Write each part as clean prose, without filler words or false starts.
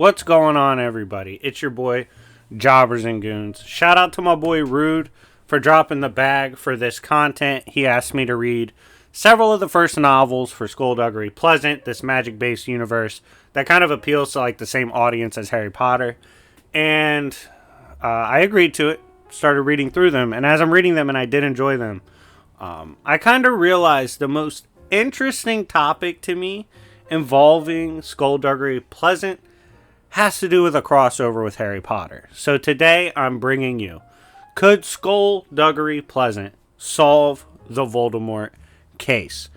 What's going on, everybody? It's your boy, Jobbers and Goons. Shout out to my boy Rude for dropping the bag for this content. He asked me to read several of the first novels for Skullduggery Pleasant, this magic-based universe that kind of appeals to like the same audience as Harry Potter. And I agreed to it, started reading through them, and as I'm reading them, and I did enjoy them, I kind of realized the most interesting topic to me involving Skullduggery Pleasant has to do with a crossover with Harry Potter. So today I'm bringing you, could Skullduggery Pleasant solve the Voldemort case?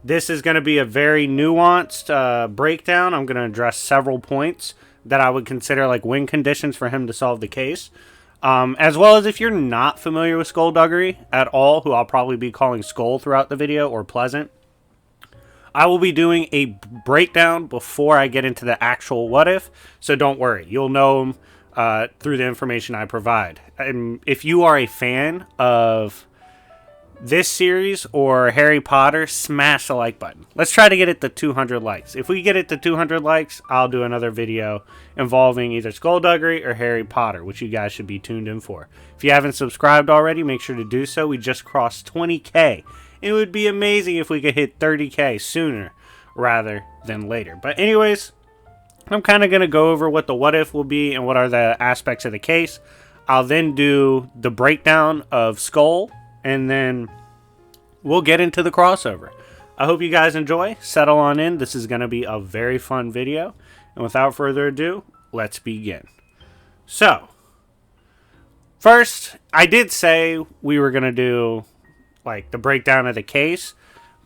This is going to be a very nuanced breakdown. I'm going to address several points that I would consider like win conditions for him to solve the case. As well as if you're not familiar with Skullduggery at all, who I'll probably be calling Skull throughout the video, or Pleasant, I will be doing a breakdown before I get into the actual what if, so don't worry. You'll know them through the information I provide. And if you are a fan of this series or Harry Potter, smash the like button. Let's try to get it to 200 likes. If we get it to 200 likes, I'll do another video involving either Skullduggery or Harry Potter, which you guys should be tuned in for. If you haven't subscribed already, make sure to do so. We just crossed 20K. It would be amazing if we could hit 30K sooner rather than later. But anyways, I'm kind of going to go over what the what if will be and what are the aspects of the case. I'll then do the breakdown of Skull, and then we'll get into the crossover. I hope you guys enjoy. Settle on in. This is going to be a very fun video. And without further ado, let's begin. So, first, I did say we were going to do like the breakdown of the case,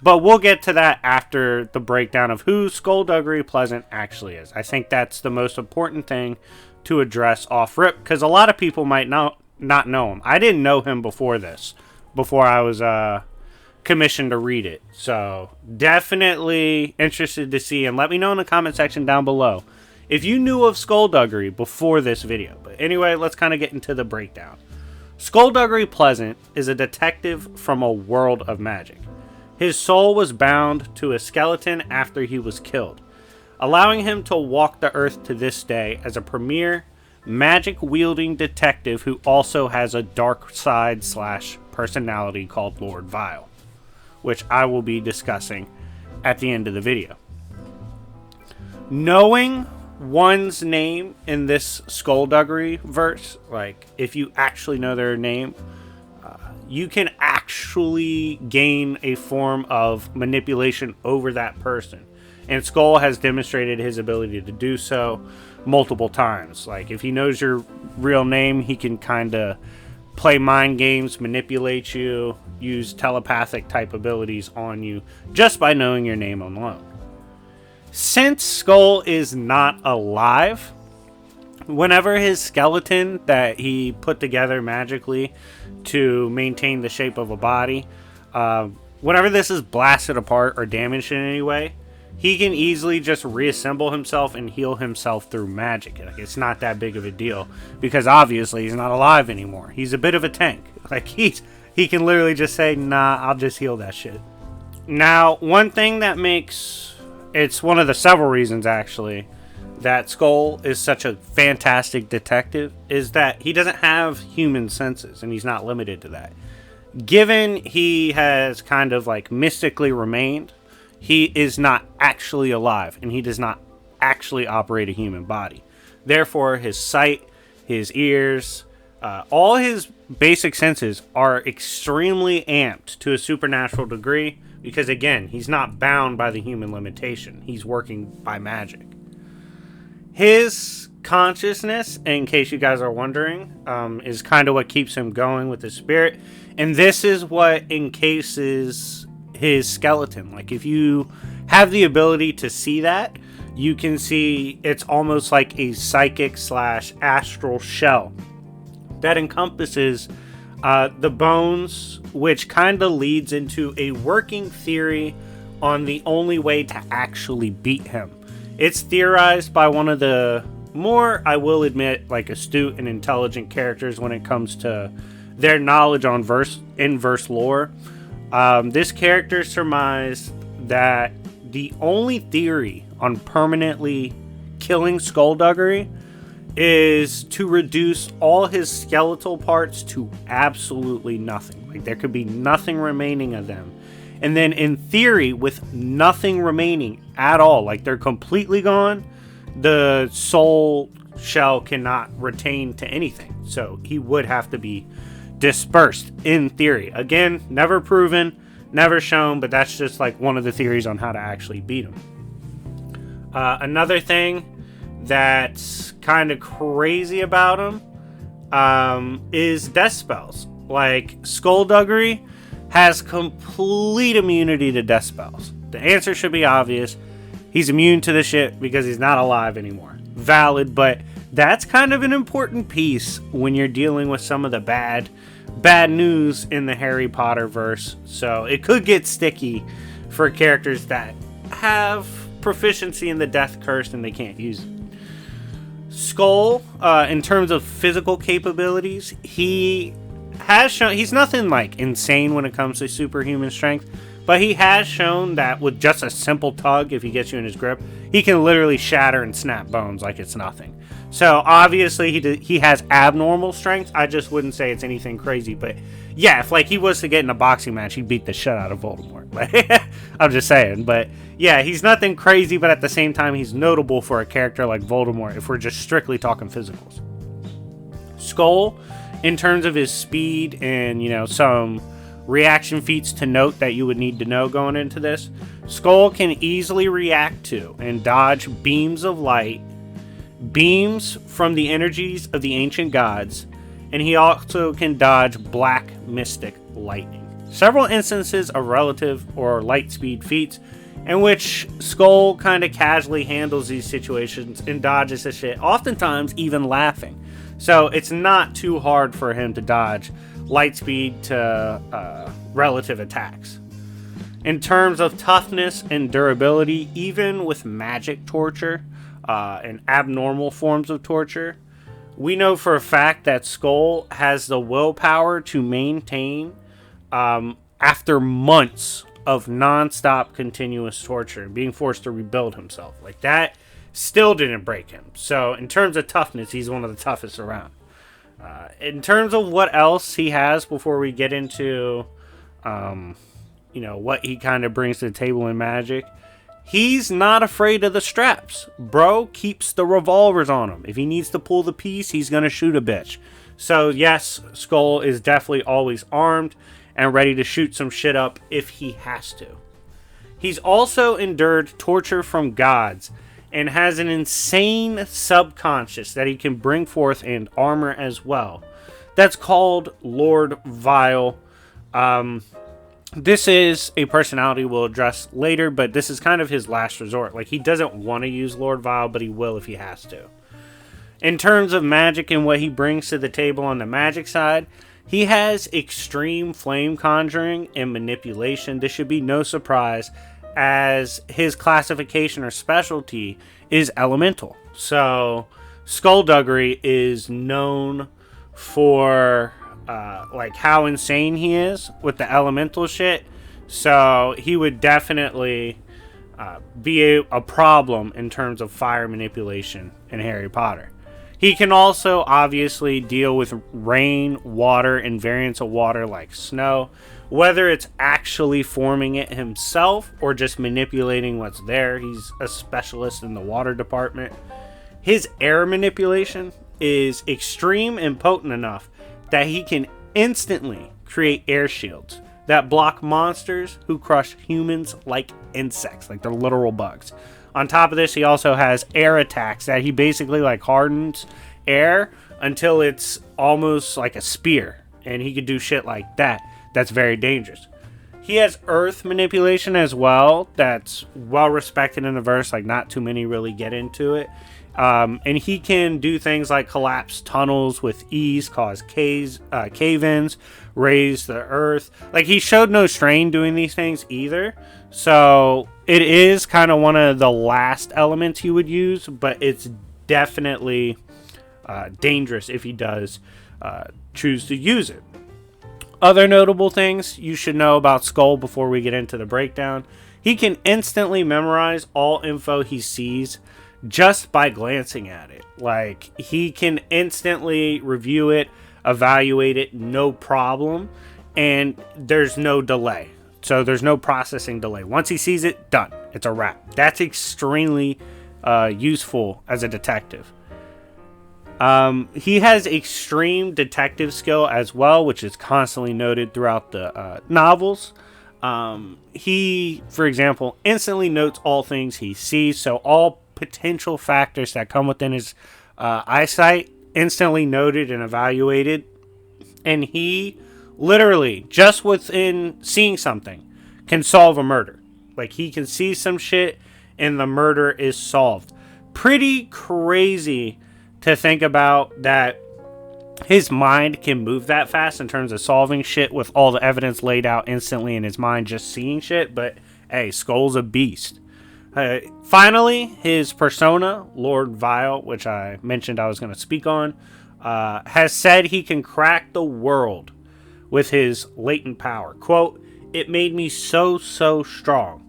but we'll get to that after the breakdown of who Skullduggery Pleasant actually is. I think that's the most important thing to address off rip, because a lot of people might not know him. I didn't know him before I was commissioned to read it, so definitely interested to see, and let me know in the comment section down below if you knew of Skullduggery before this video. But anyway, let's kind of get into the breakdown. Skullduggery Pleasant is a detective from a world of magic. His soul was bound to a skeleton after he was killed, allowing him to walk the earth to this day as a premier magic-wielding detective who also has a dark side / personality called Lord Vile, which I will be discussing at the end of the video. Knowing one's name in this Skullduggery verse, like if you actually know their name, you can actually gain a form of manipulation over that person, and Skull has demonstrated his ability to do so multiple times. Like if he knows your real name, he can kind of play mind games, manipulate you, use telepathic type abilities on you just by knowing your name alone. Since Skull is not alive, whenever his skeleton that he put together magically to maintain the shape of a body, whenever this is blasted apart or damaged in any way, he can easily just reassemble himself and heal himself through magic. Like, it's not that big of a deal, because obviously he's not alive anymore. He's a bit of a tank. Like he can literally just say, nah, I'll just heal that shit. Now, one thing that makes... it's one of the several reasons, actually, that Skull is such a fantastic detective, is that he doesn't have human senses, and he's not limited to that. Given he has kind of like mystically remained, he is not actually alive, and he does not actually operate a human body. Therefore, his sight, his ears, all his basic senses are extremely amped to a supernatural degree, because again, he's not bound by the human limitation. He's working by magic. His consciousness, in case you guys are wondering, is kind of what keeps him going with his spirit. And this is what encases his skeleton. Like if you have the ability to see that, you can see it's almost like a psychic / astral shell that encompasses the bones, which kind of leads into a working theory on the only way to actually beat him. It's theorized by one of the more, I will admit, like astute and intelligent characters when it comes to their knowledge on in-verse lore. This character surmised that the only theory on permanently killing Skullduggery is to reduce all his skeletal parts to absolutely nothing. Like, there could be nothing remaining of them. And then, in theory, with nothing remaining at all, like they're completely gone, the soul shell cannot retain to anything. So he would have to be dispersed, in theory. Again, never proven, never shown, but that's just like one of the theories on how to actually beat him. Another thing that's kind of crazy about him is death spells. Like, Skullduggery has complete immunity to death spells. The answer should be obvious. He's immune to the shit because he's not alive anymore. Valid, but that's kind of an important piece when you're dealing with some of the bad news in the Harry Potter verse. So it could get sticky for characters that have proficiency in the death curse and they can't use it. Skull, in terms of physical capabilities, he has shown he's nothing like insane when it comes to superhuman strength, but he has shown that with just a simple tug, if he gets you in his grip, he can literally shatter and snap bones like it's nothing. So obviously he has abnormal strength. I just wouldn't say it's anything crazy, but yeah, if like he was to get in a boxing match, he'd beat the shit out of Voldemort. Like, I'm just saying, but yeah, he's nothing crazy, but at the same time, he's notable for a character like Voldemort if we're just strictly talking physicals. Skull, in terms of his speed and, you know, some reaction feats to note that you would need to know going into this, Skull can easily react to and dodge beams of light, beams from the energies of the ancient gods, and he also can dodge black mystic lightning. Several instances of relative or light speed feats in which Skull kind of casually handles these situations and dodges the shit, oftentimes even laughing. So it's not too hard for him to dodge light speed to relative attacks. In terms of toughness and durability, even with magic torture and abnormal forms of torture, we know for a fact that Skull has the willpower to maintain after months of non-stop continuous torture and being forced to rebuild himself. Like, that still didn't break him. So in terms of toughness, he's one of the toughest around. In terms of what else he has before we get into you know, what he kind of brings to the table in Magic, he's not afraid of the straps. Bro keeps the revolvers on him. If he needs to pull the piece, he's going to shoot a bitch. So yes, Skull is definitely always armed and ready to shoot some shit up if he has to. He's also endured torture from gods and has an insane subconscious that he can bring forth and armor as well. That's called Lord Vile. This is a personality we'll address later, but this is kind of his last resort. Like, he doesn't want to use Lord Vile, but he will if he has to. In terms of magic and what he brings to the table on the magic side, he has extreme flame conjuring and manipulation. This should be no surprise, as his classification or specialty is elemental. So Skullduggery is known for like how insane he is with the elemental shit. So he would definitely be a problem in terms of fire manipulation in Harry Potter. He can also obviously deal with rain, water, and variants of water like snow, whether it's actually forming it himself or just manipulating what's there. He's a specialist in the water department. His air manipulation is extreme and potent enough that he can instantly create air shields that block monsters who crush humans like insects, like they're literal bugs. On top of this, he also has air attacks that he basically like hardens air until it's almost like a spear, and he could do shit like that. That's very dangerous. He has earth manipulation as well. That's well respected in the verse. Like, not too many really get into it. And he can do things like collapse tunnels with ease, cause cave-ins, raise the earth. Like, he showed no strain doing these things either. So it is kind of one of the last elements he would use, but it's definitely dangerous if he does choose to use it. Other notable things you should know about Skull before we get into the breakdown. He can instantly memorize all info he sees just by glancing at it. Like, he can instantly review it, evaluate it, no problem, and there's no delay. So there's no processing delay. Once he sees it, done. It's a wrap. That's extremely useful as a detective. He has extreme detective skill as well, which is constantly noted throughout the novels. He, for example, instantly notes all things he sees, so all potential factors that come within his eyesight instantly noted and evaluated. And he literally, just within seeing something, can solve a murder. Like, he can see some shit and the murder is solved. Pretty crazy to think about that his mind can move that fast in terms of solving shit with all the evidence laid out instantly in his mind, just seeing shit. But hey, Skull's a beast. Finally, his persona, Lord Vile, which I mentioned I was going to speak on, has said he can crack the world with his latent power. Quote, "It made me so strong.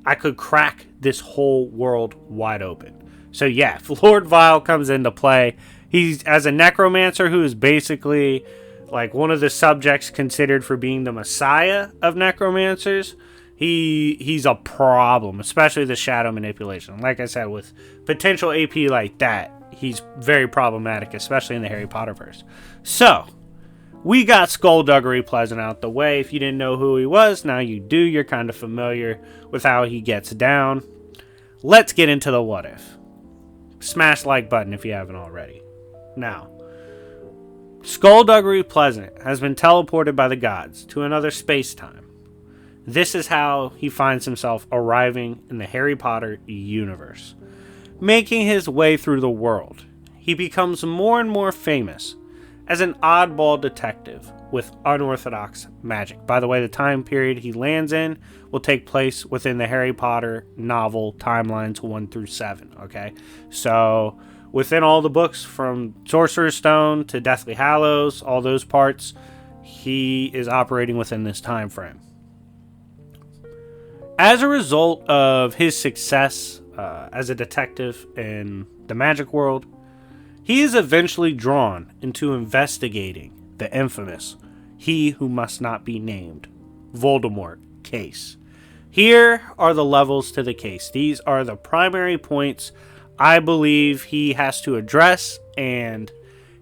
I could crack this whole world wide open." So yeah, if Lord Vile comes into play, he's, as a necromancer who is basically like one of the subjects considered for being the messiah of necromancers, he's a problem, especially the shadow manipulation. Like I said, with potential AP like that, he's very problematic, especially in the Harry Potter verse. So, we got Skullduggery Pleasant out the way. If you didn't know who he was, now you do. You're kind of familiar with how he gets down. Let's get into the what if. Smash like button if you haven't already. Now, Skullduggery Pleasant has been teleported by the gods to another space-time. This is how he finds himself arriving in the Harry Potter universe. Making his way through the world, he becomes more and more famous as an oddball detective with unorthodox magic. By the way, the time period he lands in will take place within the Harry Potter novel timelines 1 through 7, okay? So, within all the books from Sorcerer's Stone to Deathly Hallows, all those parts, he is operating within this time frame. As a result of his success as a detective in the magic world, he is eventually drawn into investigating the infamous He Who Must Not Be Named Voldemort case. Here are the levels to the case. These are the primary points I believe he has to address and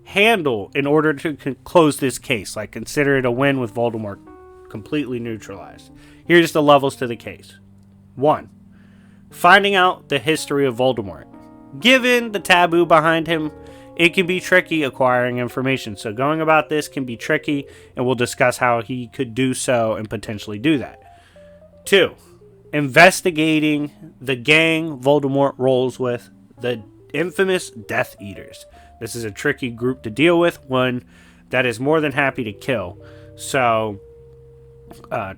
handle in order to close this case. Like, consider it a win with Voldemort completely neutralized. Here's the levels to the case. 1. Finding out the history of Voldemort. Given the taboo behind him, it can be tricky acquiring information. So going about this can be tricky, and we'll discuss how he could do so and potentially do that. 2. Investigating the gang Voldemort rolls with, the infamous Death Eaters. This is a tricky group to deal with, one that is more than happy to kill. So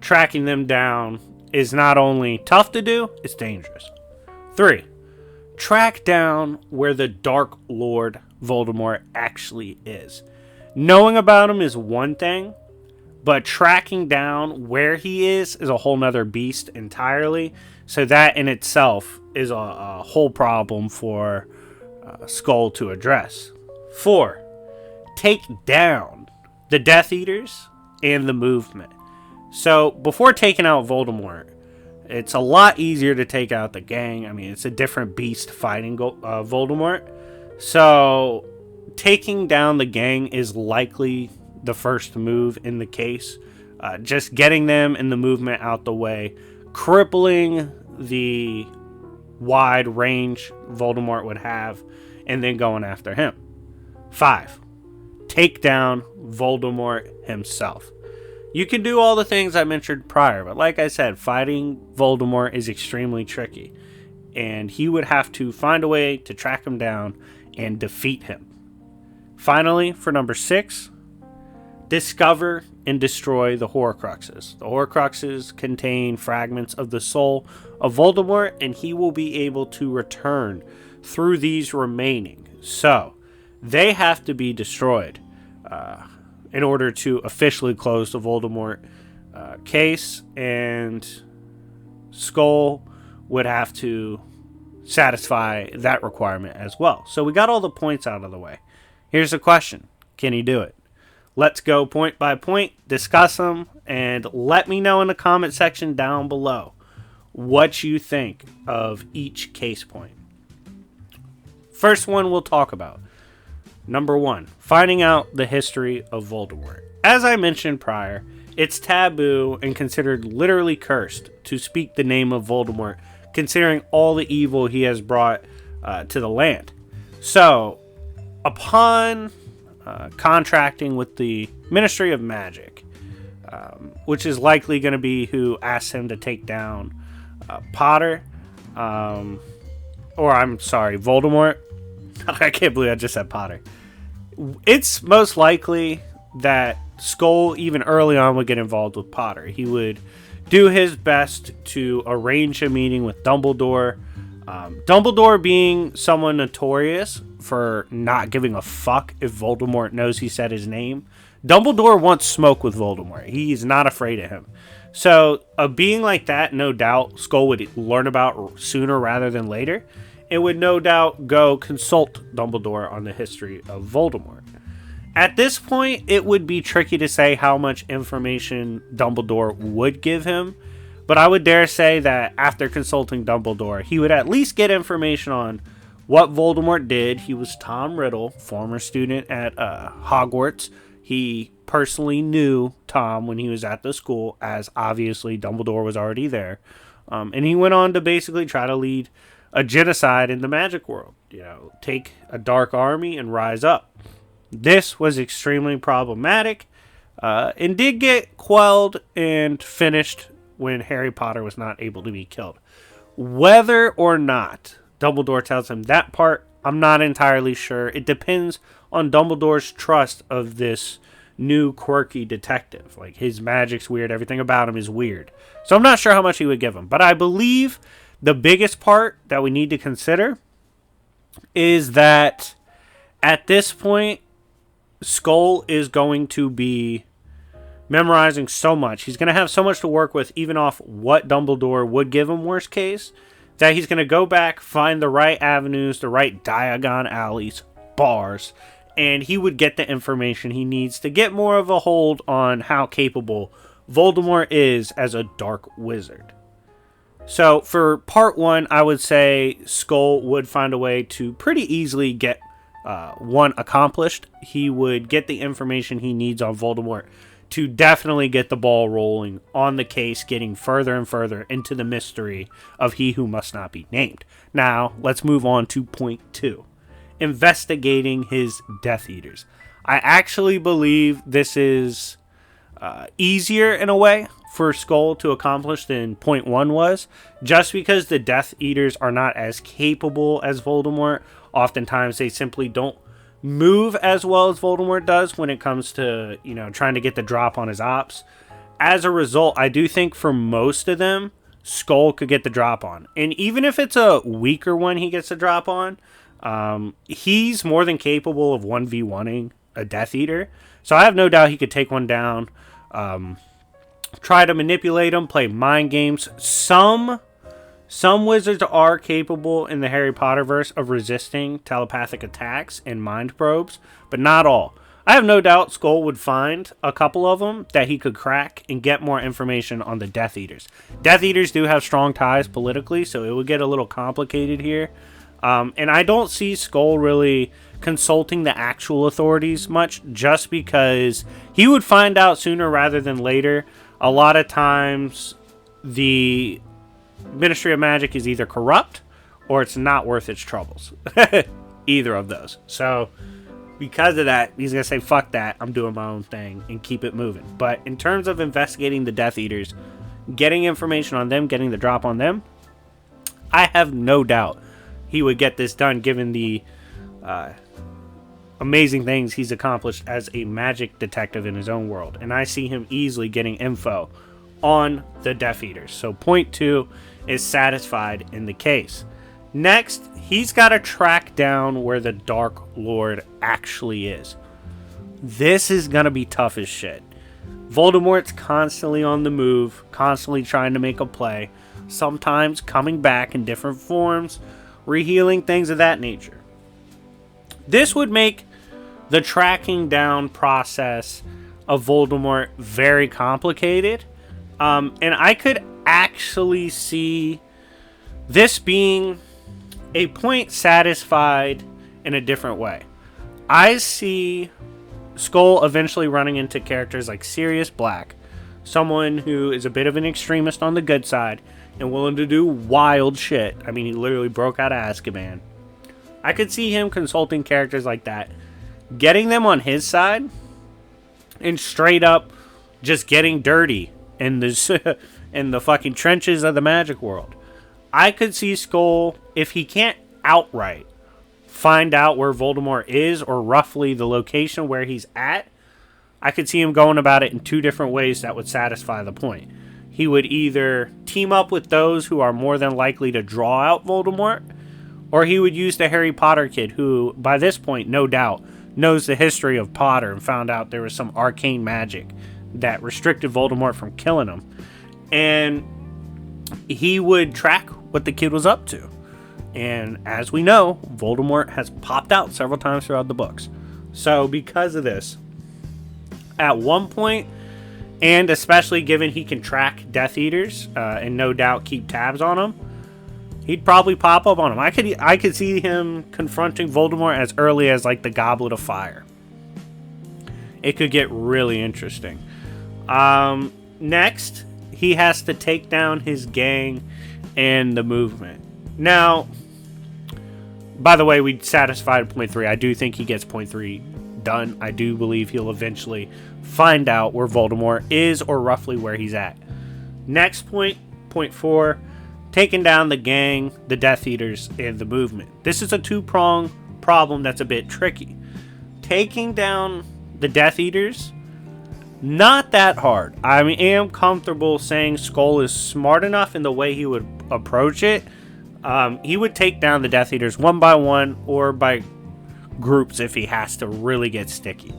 tracking them down is not only tough to do, it's dangerous. 3. Track down where the Dark Lord Voldemort actually is. Knowing about him is one thing, but tracking down where he is a whole nother beast entirely. So that in itself is a whole problem for Skull to address. 4. Take down the Death Eaters and the movement. So before taking out Voldemort, it's a lot easier to take out the gang. I mean, it's a different beast fighting Voldemort. So taking down the gang is likely the first move in the case. Just getting them and the movement out the way, crippling the wide range Voldemort would have, and then going after him. 5. Take down Voldemort himself. You can do all the things I mentioned prior, but like I said, fighting Voldemort is extremely tricky, and he would have to find a way to track him down and defeat him. Finally, for number 6, discover and destroy the Horcruxes. The Horcruxes contain fragments of the soul of Voldemort, and he will be able to return through these remaining. So, they have to be destroyed in order to officially close the Voldemort case, and Skull would have to satisfy that requirement as well. So we got all the points out of the way. Here's the question. Can he do it? Let's go point by point, discuss them, and let me know in the comment section down below what you think of each case point. First one we'll talk about. Number 1, finding out the history of Voldemort. As I mentioned prior, it's taboo and considered literally cursed to speak the name of Voldemort, considering all the evil he has brought to the land. So, upon contracting with the Ministry of Magic, which is likely going to be who asks him to take down Potter, Voldemort. I can't believe I just said Potter. It's most likely that Skull, even early on, would get involved with Potter. He would do his best to arrange a meeting with Dumbledore. Dumbledore being someone notorious for not giving a fuck if Voldemort knows he said his name. Dumbledore wants smoke with Voldemort. He's not afraid of him. So a being like that, no doubt, Skull would learn about sooner rather than later. It would no doubt go consult Dumbledore on the history of Voldemort. At this point, it would be tricky to say how much information Dumbledore would give him, but I would dare say that after consulting Dumbledore, he would at least get information on what Voldemort did. He was Tom Riddle, former student at Hogwarts. He personally knew Tom when he was at the school, as obviously Dumbledore was already there. And he went on to basically try to lead a genocide in the magic world. Take a dark army and rise up. This was extremely problematic and did get quelled and finished when Harry Potter was not able to be killed. Whether or not Dumbledore tells him that part, I'm not entirely sure. It depends on Dumbledore's trust of this new quirky detective. Like, his magic's weird, everything about him is weird. So I'm not sure how much he would give him. But I believe the biggest part that we need to consider is that at this point, Skull is going to be memorizing so much. He's going to have so much to work with, even off what Dumbledore would give him worst case, that he's going to go back, find the right avenues, the right Diagon alleys, bars, and he would get the information he needs to get more of a hold on how capable Voldemort is as a dark wizard. So for part 1, I would say Skull would find a way to pretty easily get one accomplished. He would get the information he needs on Voldemort to definitely get the ball rolling on the case, getting further and further into the mystery of He Who Must Not Be Named. Now, let's move on to point 2. Investigating his Death Eaters. I actually believe this is easier in a way for Skull to accomplish than point 1 was, just because the Death Eaters are not as capable as Voldemort. Oftentimes they simply don't move as well as Voldemort does when it comes to, trying to get the drop on his ops. As a result, I do think for most of them, Skull could get the drop on. And even if it's a weaker one he gets the drop on, he's more than capable of 1v1ing a Death Eater. So I have no doubt he could take one down, try to manipulate him, play mind games. Some wizards are capable in the Harry Potter verse of resisting telepathic attacks and mind probes, but not all. I have no doubt Skull would find a couple of them that he could crack and get more information on the Death Eaters. Death Eaters do have strong ties politically, so it would get a little complicated here. And I don't see Skull really consulting the actual authorities much, just because he would find out sooner rather than later. A lot of times the Ministry of Magic is either corrupt or it's not worth its troubles. Either of those. So because of that, he's going to say, fuck that, I'm doing my own thing, and keep it moving. But in terms of investigating the Death Eaters, getting information on them, getting the drop on them, I have no doubt he would get this done, given the amazing things he's accomplished as a magic detective in his own world. And I see him easily getting info on the Death Eaters. So point 2 is satisfied in the case. Next, he's got to track down where the Dark Lord actually is. This is going to be tough as shit. Voldemort's constantly on the move, constantly trying to make a play, sometimes coming back in different forms, rehealing, things of that nature. This would make the tracking down process of Voldemort very complicated. And I could actually see this being a point satisfied in a different way. I see Skull eventually running into characters like Sirius Black, someone who is a bit of an extremist on the good side and willing to do wild shit. I mean, he literally broke out of Azkaban. I could see him consulting characters like that, getting them on his side, and straight up just getting dirty in the fucking trenches of the magic world. I could see Skull, if he can't outright find out where Voldemort is or roughly the location where he's at, I could see him going about it in two different ways that would satisfy the point. He would either team up with those who are more than likely to draw out Voldemort, or he would use the Harry Potter kid who, by this point, no doubt, knows the history of Potter and found out there was some arcane magic that restricted Voldemort from killing him. And he would track what the kid was up to. And as we know, Voldemort has popped out several times throughout the books. So because of this, at one point, and especially given he can track Death Eaters and no doubt keep tabs on them, he'd probably pop up on him. I could see him confronting Voldemort as early as like the Goblet of Fire. It could get really interesting. Next, he has to take down his gang and the movement. Now, by the way, we satisfied point 3. I do think he gets point 3 done. I do believe he'll eventually find out where Voldemort is or roughly where he's at. Next point, point 4, taking down the gang, the Death Eaters, and the movement. This is a two-pronged problem that's a bit tricky. Taking down the Death Eaters, not that hard. I am comfortable saying Skull is smart enough in the way he would approach it. He would take down the Death Eaters one by one or by groups if he has to really get sticky.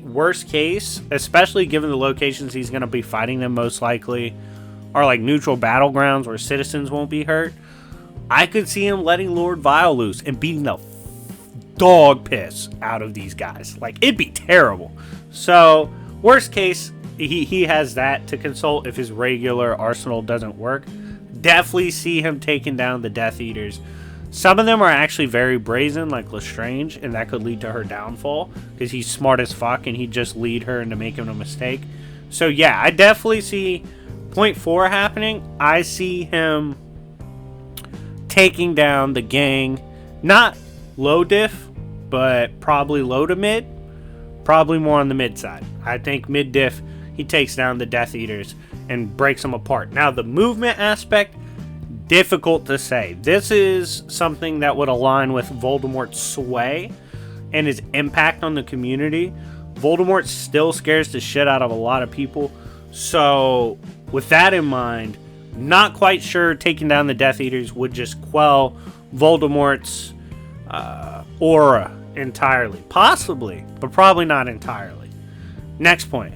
Worst case, especially given the locations he's going to be fighting them most likely, are like neutral battlegrounds where citizens won't be hurt. I could see him letting Lord Vile loose and beating the dog piss out of these guys. Like, it'd be terrible. So, worst case, he has that to consult if his regular arsenal doesn't work. Definitely see him taking down the Death Eaters. Some of them are actually very brazen, like Lestrange, and that could lead to her downfall because he's smart as fuck and he'd just lead her into making a mistake. So yeah, I definitely see point 4 happening. I see him taking down the gang, not low diff, but probably low to mid, probably more on the mid side. I think mid diff, he takes down the Death Eaters and breaks them apart. Now the movement aspect, difficult to say. This is something that would align with Voldemort's sway and his impact on the community. Voldemort still scares the shit out of a lot of people. So with that in mind, not quite sure taking down the Death Eaters would just quell Voldemort's aura entirely. Possibly, but probably not entirely. Next point,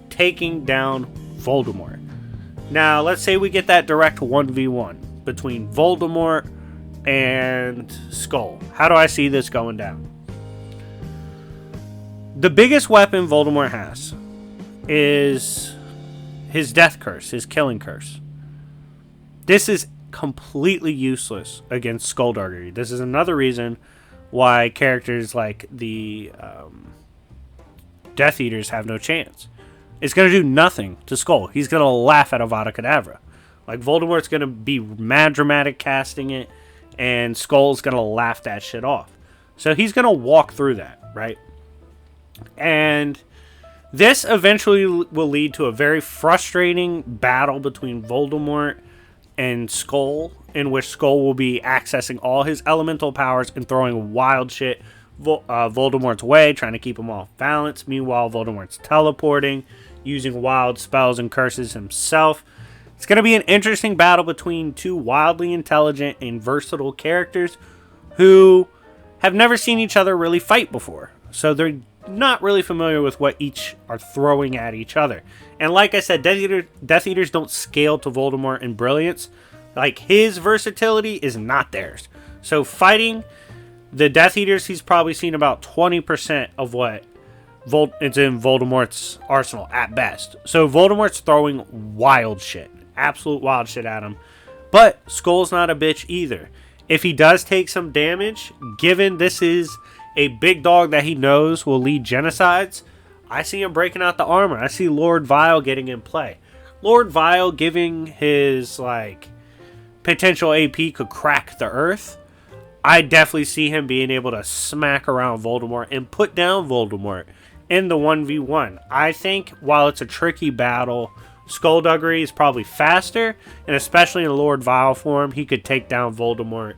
taking down Voldemort. Now, let's say we get that direct 1v1 between Voldemort and Skull. How do I see this going down? The biggest weapon Voldemort has is his death curse, his killing curse. This is completely useless against Skullduggery. This is another reason why characters like the Death Eaters have no chance. It's going to do nothing to Skull. He's going to laugh at Avada Kedavra. Like, Voldemort's going to be mad dramatic casting it, and Skull's going to laugh that shit off. So he's going to walk through that, right? And this eventually will lead to a very frustrating battle between Voldemort and Skull, in which Skull will be accessing all his elemental powers and throwing wild shit Voldemort's way, trying to keep him off balance. Meanwhile, Voldemort's teleporting, using wild spells and curses himself. It's going to be an interesting battle between two wildly intelligent and versatile characters who have never seen each other really fight before. So they're not really familiar with what each are throwing at each other. And like I said, Death Eaters don't scale to Voldemort in brilliance. Like, his versatility is not theirs. So fighting the Death Eaters, he's probably seen about 20% of what it's in Voldemort's arsenal at best. So Voldemort's throwing wild shit. Absolute wild shit at him. But Skull's not a bitch either. If he does take some damage, given this is a big dog that he knows will lead genocides, I see him breaking out the armor. I see Lord Vile getting in play. Lord Vile giving his, like, potential AP could crack the earth. I definitely see him being able to smack around Voldemort and put down Voldemort in the 1v1. I think while it's a tricky battle, Skullduggery is probably faster, and especially in Lord Vile form, he could take down Voldemort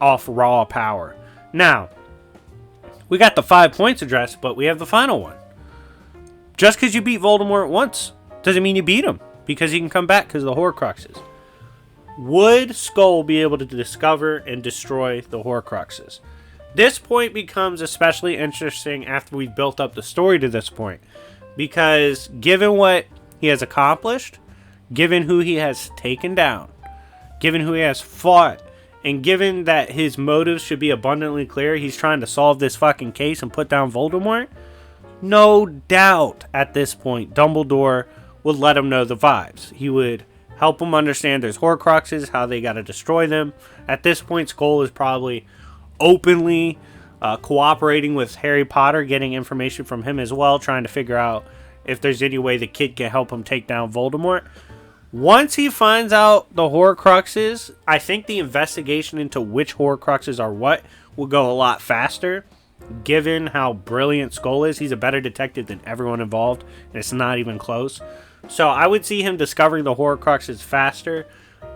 off raw power. Now, we got the 5 points addressed, but we have the final one. Just because you beat Voldemort once doesn't mean you beat him, because he can come back because of the Horcruxes. Would Skull be able to discover and destroy the Horcruxes? This point becomes especially interesting after we've built up the story to this point, because given what he has accomplished, given who he has taken down, given who he has fought, and given that his motives should be abundantly clear, he's trying to solve this fucking case and put down Voldemort, no doubt at this point Dumbledore would let him know the vibes. He would help him understand there's Horcruxes, how they gotta destroy them. At this point, Skull is probably openly cooperating with Harry Potter, getting information from him as well, trying to figure out if there's any way the kid can help him take down Voldemort. Once he finds out the Horcruxes, I think the investigation into which Horcruxes are what will go a lot faster. Given how brilliant Skull is, he's a better detective than everyone involved, and it's not even close. So I would see him discovering the Horcruxes faster,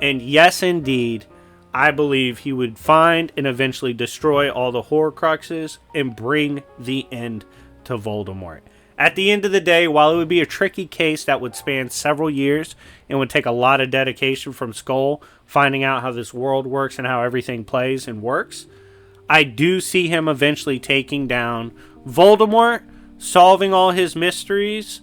and yes, indeed, I believe he would find and eventually destroy all the Horcruxes and bring the end to Voldemort. At the end of the day, while it would be a tricky case that would span several years and would take a lot of dedication from Skull, finding out how this world works and how everything plays and works, I do see him eventually taking down Voldemort, solving all his mysteries,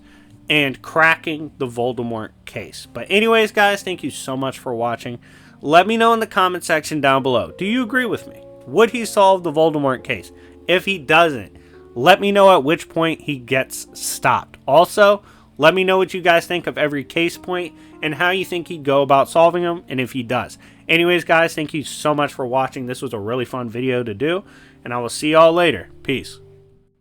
and cracking the Voldemort case. But anyways, guys, thank you so much for watching. Let me know in the comment section down below. Do you agree with me? Would he solve the Voldemort case? If he doesn't, let me know at which point he gets stopped. Also, let me know what you guys think of every case point and how you think he'd go about solving them, and if he does. Anyways, guys, thank you so much for watching. This was a really fun video to do, and I will see y'all later. Peace.